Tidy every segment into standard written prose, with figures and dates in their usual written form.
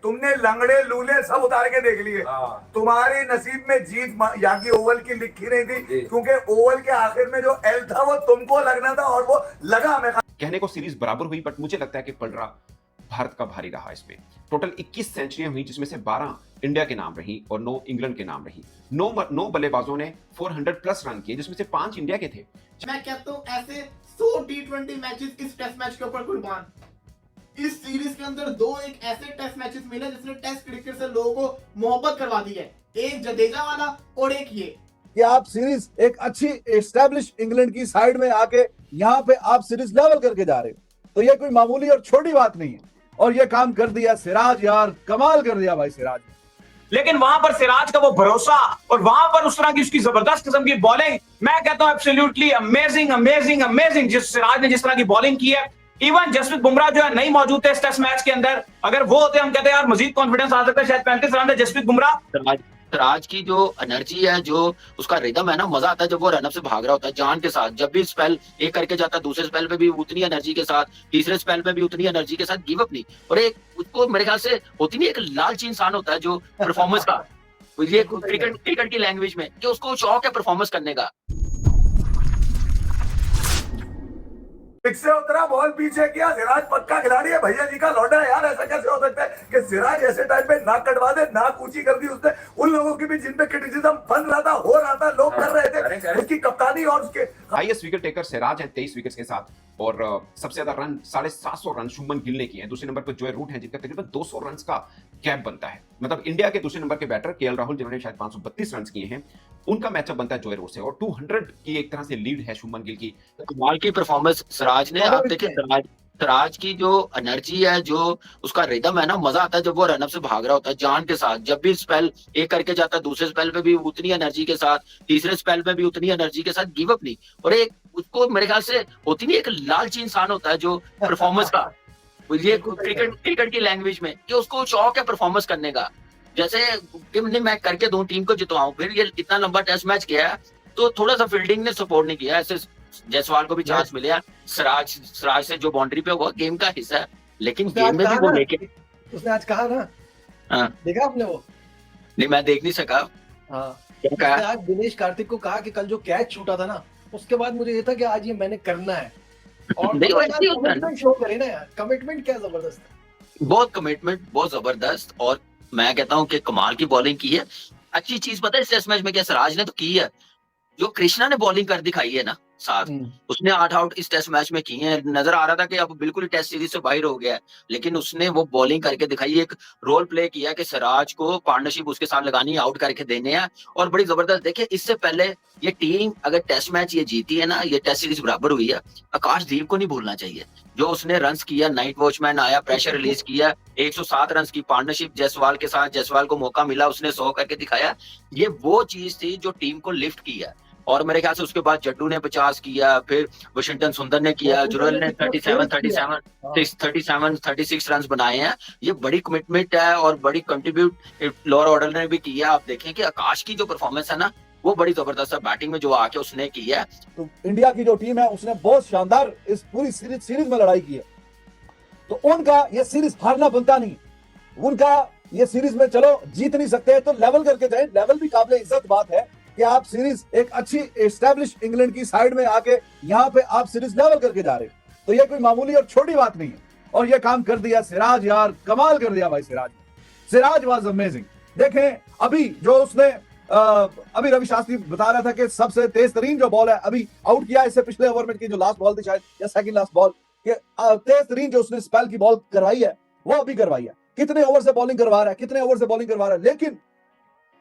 तुमने लंगड़े लूले सब उतार के देख लिए। तुम्हारी नसीब में जीत यहाँ की ओवल की लिखी नहीं थी, क्योंकि ओवल के आखिर में जो एल था वो तुमको लगना था और वो लगा हमें। कहने को सीरीज बराबर हुई, बट मुझे लगता है कि पलड़ा भारत का भारी रहा इस पे। टोटल 21 सेंचुरियां हुई, जिसमें से 12 इंडिया के नाम रही और 9 इंग्लैंड के नाम रही। 9 बल्लेबाजों ने 400 प्लस रन किए, जिसमें से 5 इंडिया के थे। मैं कहता हूँ ऐसे 100 टी20 मैचेस इस टेस्ट मैच के ऊपर कुर्बान। इस सीरीज के अंदर 2 एक ऐसे टेस्ट मैचेस मिले जिसने टेस्ट क्रिकेट से लोगों को मोहब्बत करवा दी है, एक जडेजा वाला और एक ये कि आप सीरीज एक अच्छी एस्टैब्लिश इंग्लैंड की साइड में आके यहाँ पे आप सीरीज लेवल करके जा रहे हो, तो ये कोई मामूली और छोटी बात नहीं है। और ये काम कर दिया सिराज, यार कमाल कर दिया भाई सिराज। लेकिन वहां पर सिराज का वो भरोसा और वहां पर उस तरह की उसकी जबरदस्त किस्म की बॉलिंग, मैं कहता हूं एब्सोल्युटली अमेजिंग अमेजिंग अमेजिंग। जिस सिराज ने जिस तरह की बॉलिंग की है, इवन जसप्रीत बुमराह जो है नहीं मौजूद थे इस टेस्ट मैच के अंदर, अगर वो होते हम कहते हैं यार मजीद कॉन्फिडेंस आ सकता है। शायद 35 रन है जसप्रीत बुमराह। सिराज की जो एनर्जी है, जो उसका रिदम है ना, मजा आता है जब वो रनअप से भाग रहा होता है जान के साथ। जब भी स्पेल एक करके जाता है, दूसरे स्पेल पे भी उतनी एनर्जी के साथ, तीसरे स्पेल पे भी उतनी एनर्जी के साथ, गिव अप नहीं। और एक उसको मेरे ख्याल से होती नहीं, एक लालची इंसान होता है जो परफॉर्मेंस का, ये क्रिकेट की लैंग्वेज में, कि उसको शौक है परफॉर्मेंस करने का। से उतरा, बॉल पीछे किया, सिराज पक्का खिलाड़ी है, भैया जी का लौटा है यार। ऐसा कैसे हो सकता है कि सिराज ऐसे टाइम पे नाक कटवा दे, नाक ऊंची कर दी उसने। उन लोगों की भी जिन पे क्रिटिसिज्म बन रहा था, हो रहा था, लोग कर रहे थे, उसकी कप्तानी और उसके हाईएस्ट विकेट टेकर सिराज है 23 विकेट्स के साथ, और सबसे ज्यादा रन 750 रन शुभमन गिल ने किए हैं। दूसरे नंबर पर जॉय रूट है, जिनका तकरीबन 200 रन का गैप बनता है। मतलब इंडिया के दूसरे नंबर के बैटर केएल राहुल, जिन्होंने शायद 532 रन किए हैं, उनका मैचअप बनता है जॉय रूट से, और 200 की एक तरह से लीड है शुभमन गिल की। कमाल की परफॉर्मेंस सिराज ने। आप देखिए सिराज की जो एनर्जी है, जो उसका रिदम है ना, मजा आता है जब वो रनअप से भाग रहा होता है जान के साथ। जब भी स्पेल एक करके जाता है, दूसरे स्पेल पे भी उतनी एनर्जी के साथ, तीसरे स्पेल पे भी उतनी एनर्जी के साथ, गिव अप नहीं। और एक उसको मेरे ख्याल से होती नहीं, एक लालची इंसान होता है जो परफॉर्मेंस का, ये क्रिकेट की लैंग्वेज में, कि उसको शौक है परफॉर्मेंस करने का। जैसे टीम ने मैं करके दूं, टीम को जितवाऊं, फिर ये इतना लंबा टेस्ट मैच किया है, तो थोड़ा सा फील्डिंग ने सपोर्ट नहीं किया। ऐसे जायसवाल को भी चांस मिले यार, सिराज से जो बाउंड्री पे हुआ, गेम का हिस्सा है, लेकिन गेम में भी वो लेके उसने आज कहा ना, हाँ देखा आपने वो? नहीं, मैं देख नहीं सका। हाँ, क्या कहा? आज दिनेश कार्तिक को कहा कि कल जो कैच छूटा था ना, उसके बाद मुझे ये था कि आज ये मैंने करना है। और कमिटमेंट शो करे ना यार, कमिटमेंट क्या जबरदस्त है, बहुत कमिटमेंट, बहुत जबरदस्त। और मैं कहता हूँ कि कमाल की बॉलिंग की है। अच्छी चीज पता है इस टेस्ट मैच में क्या सिराज ने तो की है, जो कृष्णा ने बॉलिंग कर दिखाई है ना साथ, उसने 8 आउट इस टेस्ट मैच में किए हैं। नजर आ रहा था कि अब बिल्कुल टेस्ट सीरीज से बाहर हो गया है, लेकिन उसने वो बॉलिंग करके दिखाई, एक रोल प्ले किया कि सिराज को पार्टनरशिप उसके साथ लगानी, आउट करके देने हैं, और बड़ी जबरदस्त। देखिए, इससे पहले ये टीम अगर टेस्ट मैच ये जीती है ना, ये टेस्ट सीरीज बराबर हुई है, आकाशदीप को नहीं भूलना चाहिए। जो उसने रन्स किया, नाइट वॉचमैन आया, प्रेशर रिलीज किया, 107 रन की पार्टनरशिप जायसवाल के साथ, जायसवाल को मौका मिला, उसने 100 करके दिखाया। ये वो चीज थी जो टीम को लिफ्ट किया। और मेरे ख्याल से उसके बाद जड्डू ने 50 किया, फिर वाशिंगटन सुंदर ने किया, जुरल ने 36 रन बनाए हैं। ये बड़ी कमिटमेंट है और बड़ी कंट्रीब्यूट लोअर ऑर्डर ने भी किया। आप देखें कि आकाश की जो परफॉर्मेंस है ना, वो बड़ी जबरदस्त है। बैटिंग में जो आके उसने किया है, तो इंडिया की जो टीम है उसने बहुत शानदार इस पूरी सीरीज में लड़ाई की है। तो उनका ये सीरीज हारना बनता नहीं, उनका ये सीरीज में चलो जीत नहीं सकते तो लेवल करके जाए। लेवल भी काबिल इज्जत बात है कि आप सीरीज एक अच्छी एस्टैब्लिश इंग्लैंड की साइड में आके यहाँ पे आप सीरीज लेवल करके जा रहे हो, तो ये कोई मामूली और छोटी बात नहीं है। और ये काम कर दिया सिराज, यार कमाल कर दिया भाई सिराज। Siraj was amazing. देखें अभी जो उसने अभी रवि शास्त्री बता रहा था कि सबसे तेज तरीन जो बॉल है अभी आउट किया इससे पिछले ओवर में की जो लास्ट बॉल थी शायद, या सेकंड लास्ट बॉल, तेज तरीन जो उसने स्पेल की बॉल करवाई है वो अभी करवाई है। कितने ओवर से बॉलिंग करवा रहा है, कितने ओवर से बॉलिंग करवा रहा है, लेकिन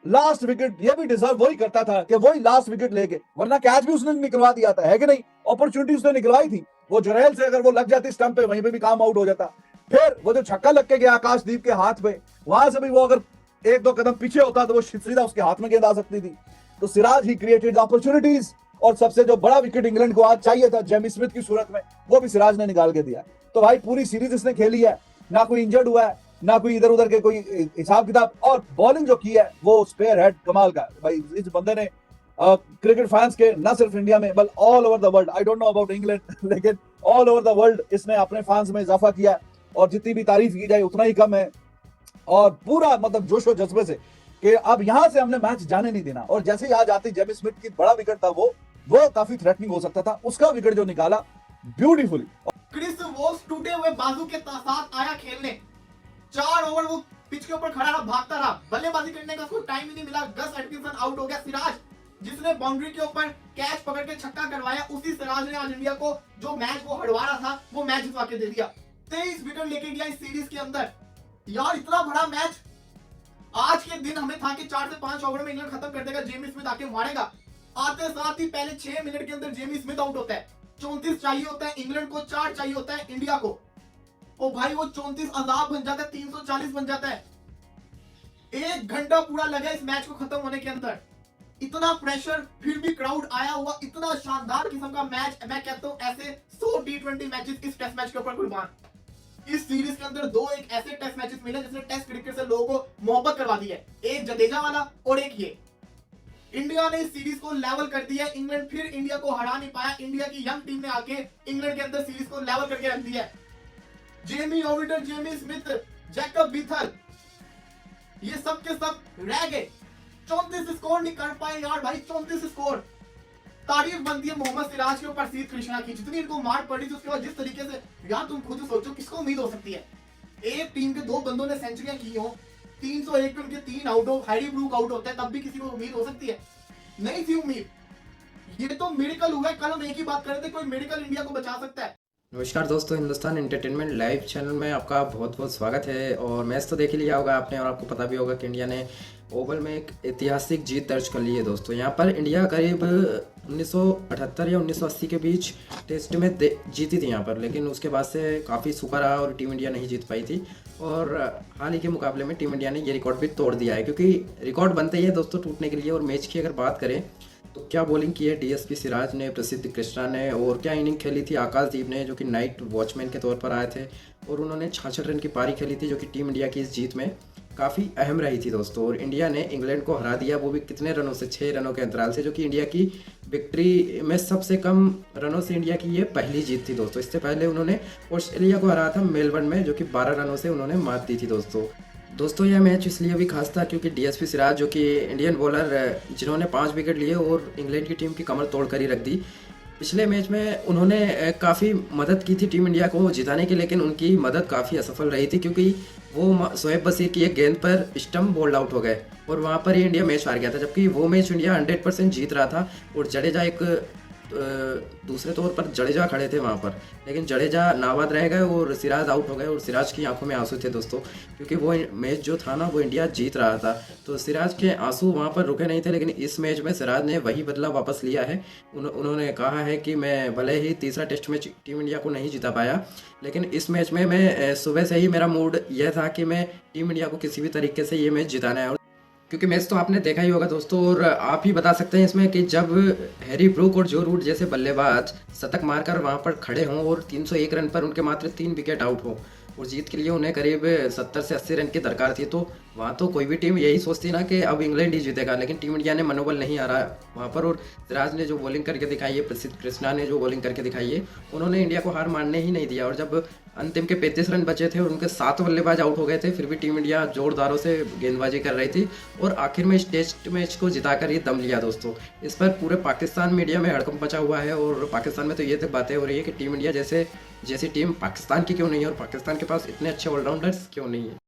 लास्ट विकेट ये भी डिजर्व वही करता था कि वही लास्ट विकेट लेके, वरना कैच भी उसने निकलवा दिया था, है कि नहीं? अपॉर्चुनिटी उसने निकलवाई थी, वो जुरैल से अगर वो लग जाती स्टंप पे, वहीं पे भी काम आउट हो जाता। फिर वो जो छक्का लग के गया आकाशदीप के हाथ पे, वहां से भी वो अगर 1-2 कदम पीछे होता तो वो सीधा उसके हाथ में गेंद आ सकती थी। तो सिराज ही क्रिएटेड अपॉर्चुनिटीज, और सबसे जो बड़ा विकेट इंग्लैंड को आज चाहिए था जेमी स्मिथ की सूरत में, वो भी सिराज ने निकाल के दिया। तो भाई पूरी सीरीज इसने खेली है, ना कोई इंजर्ड हुआ है, ना कोई इधर उधर के कोई हिसाब किताब, और बॉलिंग जो की है वो स्पेयर हेड कमाल का भाई। इस बंदे ने क्रिकेट फैंस के ना सिर्फ इंडिया में बल्कि all over the world, I don't know about England, लेकिन ऑल ओवर द वर्ल्ड इसने अपने फैंस में इजाफा किया, और जितनी भी तारीफ की जाए उतना ही कम है। और पूरा मतलब जोशो जज्बे से कि अब यहां से हमने मैच जाने नहीं देना। और जैसे ही आज आती जेमी स्मिथ की बड़ा विकेट था, वो काफी थ्रेटनिंग हो सकता था, उसका विकेट जो निकाला ब्यूटीफुली। क्रिस वोक्स टूटे हुए बाजू के साथ आया खेलने। 4 ओवर वो पिच के ऊपर खड़ा रहा, भागता रहा, बल्लेबाजी करने का उसको टाइम ही नहीं मिला। गस एटकिंसन आउट हो गया। सिराज जिसने बाउंड्री के ऊपर कैच पकड़ के छक्का करवाया, उसी सिराज ने आज इंडिया को जो मैच वो हड़वा रहा था वो मैच जितवा के दे दिया। 23 विकेट लेके गया इस सीरीज के अंदर। यार इतना बड़ा मैच आज के दिन हमें था कि 4 से 5 ओवर में इंग्लैंड खत्म कर देगा, जेमी स्मिथ आके मारेगा। आते साथ ही पहले 6 मिनट के अंदर जेमी स्मिथ आउट होता है। 34 चाहिए होता है इंग्लैंड को, 4 चाहिए होता है इंडिया को। ओ भाई वो 34 अजाब बन जाता है, 340 बन जाता है। 1 घंटा पूरा लगा इस मैच को खत्म होने के अंदर। इतना प्रेशर, फिर भी क्राउड आया हुआ, इतना शानदार किस्म का मैच। मैं कहता हूं ऐसे 100 T20 मैचेस इस टेस्ट मैच के ऊपर कुर्बान। इस सीरीज के अंदर 2 एक ऐसे टेस्ट मैचेस मिले जिसने टेस्ट क्रिकेट से लोगों को मोहब्बत करवा दी है। एक जडेजा वाला और एक ये। इंडिया ने इस सीरीज को लेवल कर दिया। इंग्लैंड फिर इंडिया को हरा नहीं पाया। इंडिया की यंग टीम ने आके इंग्लैंड के अंदर सीरीज को लेवल करके रख दिया। Jamie ओविटर, Jamie Smith, Jacob Bethel, ये सब के सब रह गए। 34 स्कोर नहीं कर पाए यार भाई, 34 स्कोर। तारीफ बनती है मोहम्मद सिराज के ऊपर सीध कृष्णा की, जितनी इनको मार पड़ी थी उसके बाद जिस तरीके से, यार तुम खुद सोचो किसको उम्मीद हो सकती है। एक टीम के 2 बंदों ने सेंचुरियां की हो, 301 पे उनके 3 आउट हो, हैरी ब्रूक आउट होता है, तब भी किसी को उम्मीद हो सकती है? नहीं थी उम्मीद। ये तो मेडिकल हुआ है। कल हम एक ही बात कर रहे थे, कोई मेडिकल इंडिया को बचा सकता है। नमस्कार दोस्तों, हिंदुस्तान एंटरटेनमेंट लाइव चैनल में आपका बहुत बहुत स्वागत है। और मैच तो देख ही लिया होगा आपने, और आपको पता भी होगा कि इंडिया ने ओवल में एक ऐतिहासिक जीत दर्ज कर ली है दोस्तों। यहाँ पर इंडिया करीब 1978 या 1980 के बीच टेस्ट में जीती थी यहाँ पर, लेकिन उसके बाद से काफ़ी सूखा रहा और टीम इंडिया नहीं जीत पाई थी। और हाल ही के मुकाबले में टीम इंडिया ने ये रिकॉर्ड भी तोड़ दिया है, क्योंकि रिकॉर्ड बनते ही है दोस्तों टूटने के लिए। और मैच की अगर बात करें तो क्या बॉलिंग की है डीएसपी सिराज ने, प्रसिद्ध कृष्णा ने, और क्या इनिंग खेली थी आकाशदीप ने, जो कि नाइट वॉचमैन के तौर पर आए थे। और उन्होंने 66 रन की पारी खेली थी, जो कि टीम इंडिया की इस जीत में काफ़ी अहम रही थी दोस्तों। और इंडिया ने इंग्लैंड को हरा दिया, वो भी कितने रनों से, 6 रनों के अंतराल से, जो कि इंडिया की विक्ट्री में सबसे कम रनों से इंडिया की ये पहली जीत थी दोस्तों। इससे पहले उन्होंने ऑस्ट्रेलिया को हराया था मेलबर्न में, जो कि 12 रनों से उन्होंने मात दी थी दोस्तों यह मैच इसलिए भी खास था क्योंकि डीएसपी सिराज, जो कि इंडियन बॉलर जिन्होंने 5 विकेट लिए और इंग्लैंड की टीम की कमर तोड़ कर ही रख दी। पिछले मैच में उन्होंने काफ़ी मदद की थी टीम इंडिया को जिताने की, लेकिन उनकी मदद काफ़ी असफल रही थी, क्योंकि वो शोएब बशीर की एक गेंद पर स्टंप बोल्ड आउट हो गए और वहाँ पर ही इंडिया मैच हार गया था। जबकि वो मैच इंडिया 100% जीत रहा था और जडेजा एक दूसरे तौर पर जडेजा खड़े थे वहाँ पर, लेकिन जडेजा नाबाद रह गए और सिराज आउट हो गए। और सिराज की आंखों में आंसू थे दोस्तों, क्योंकि वो मैच जो था ना वो इंडिया जीत रहा था। तो सिराज के आंसू वहाँ पर रुके नहीं थे, लेकिन इस मैच में सिराज ने वही बदला वापस लिया है। उन्होंने कहा है कि मैं भले ही तीसरा टेस्ट मैच टीम इंडिया को नहीं जिता पाया, लेकिन इस मैच में मैं सुबह से ही मेरा मूड यह था कि मैं टीम इंडिया को किसी भी तरीके से ये मैच जिताना है। क्योंकि मैच तो आपने देखा ही होगा दोस्तों, और आप ही बता सकते हैं इसमें कि जब हैरी ब्रूक और जो रूट जैसे बल्लेबाज शतक मारकर वहां पर खड़े हों और 301 रन पर उनके मात्र 3 विकेट आउट हो और जीत के लिए उन्हें करीब 70 से 80 रन की दरकार थी, तो वहाँ तो कोई भी टीम यही सोचती ना कि अब इंग्लैंड ही जीतेगा। लेकिन टीम इंडिया ने मनोबल नहीं हारा वहाँ पर, और सिराज ने जो बॉलिंग करके दिखाई है, प्रसिद्ध कृष्णा ने जो बॉलिंग करके दिखाई है, उन्होंने इंडिया को हार मानने ही नहीं दिया। और जब अंतिम के 35 रन बचे थे और उनके 7 बल्लेबाज आउट हो गए थे, फिर भी टीम इंडिया जोरदारों से गेंदबाजी कर रही थी और आखिर में इस टेस्ट मैच को जिताकर ये दम लिया दोस्तों। इस पर पूरे पाकिस्तान मीडिया में हड़कंप मचा हुआ है और पाकिस्तान में तो ये तक बातें हो रही है कि टीम इंडिया जैसी टीम पाकिस्तान की क्यों नहीं है और पाकिस्तान के पास इतने अच्छे ऑलराउंडर्स क्यों नहीं है।